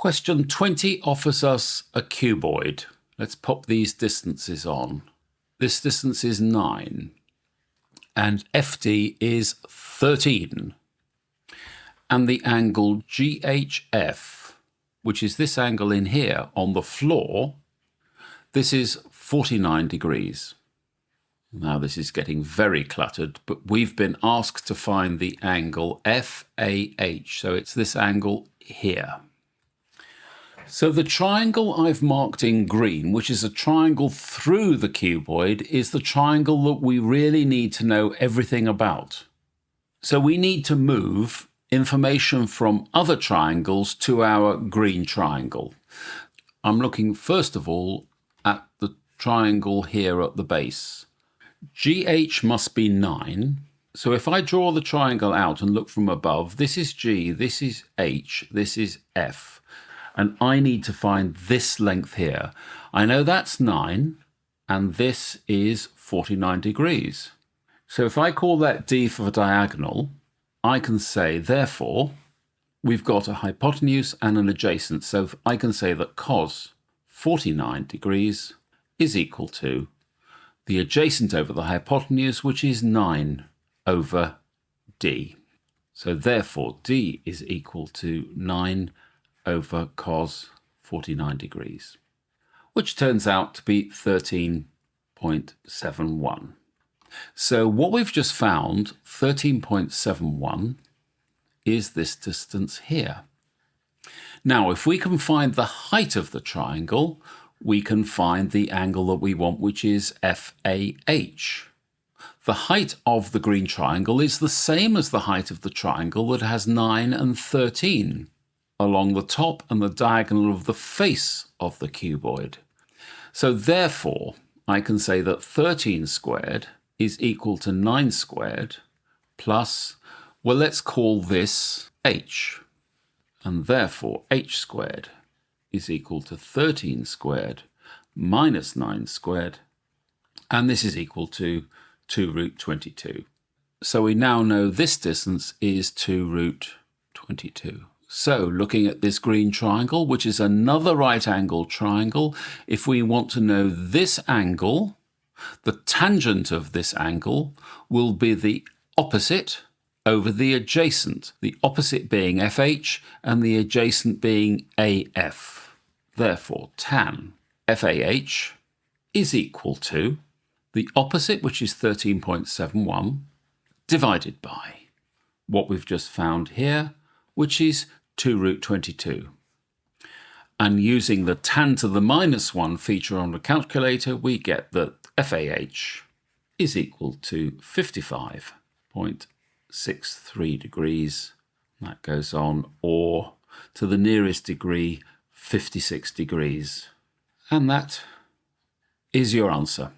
Question 20 offers us a cuboid. Let's pop these distances on. This distance is 9 and FD is 13. And the angle GHF, which is this angle in here on the floor, this is 49 degrees. Now this is getting very cluttered, but we've been asked to find the angle FAH, so it's this angle here. So the triangle I've marked in green, which is a triangle through the cuboid, is the triangle that we really need to know everything about. So we need to move information from other triangles to our green triangle. I'm looking first of all at the triangle here at the base. GH must be 9. So if I draw the triangle out and look from above, this is G, this is H, this is F. And I need to find this length here. I know that's 9, and this is 49 degrees. So if I call that D for diagonal, I can say, therefore, we've got a hypotenuse and an adjacent. So I can say that cos 49 degrees is equal to the adjacent over the hypotenuse, which is 9 over D. So therefore, D is equal to 9 over cos 49 degrees, which turns out to be 13.71. So what we've just found, 13.71, is this distance here. Now, if we can find the height of the triangle, we can find the angle that we want, which is FAH. The height of the green triangle is the same as the height of the triangle that has 9 and 13 along the top and the diagonal of the face of the cuboid. So therefore, I can say that 13 squared is equal to 9 squared plus, well, let's call this h. And therefore, h squared is equal to 13 squared minus 9 squared. And this is equal to 2 root 22. So we now know this distance is 2 root 22. So looking at this green triangle, which is another right-angled triangle, if we want to know this angle, the tangent of this angle will be the opposite over the adjacent, the opposite being FH and the adjacent being AF. Therefore, tan FAH is equal to the opposite, which is 13.71, divided by what we've just found here, which is 2 root 22. And using the tan to the minus 1 feature on the calculator, we get that FAH is equal to 55.63 degrees. That goes on, or to the nearest degree, 56 degrees. And that is your answer.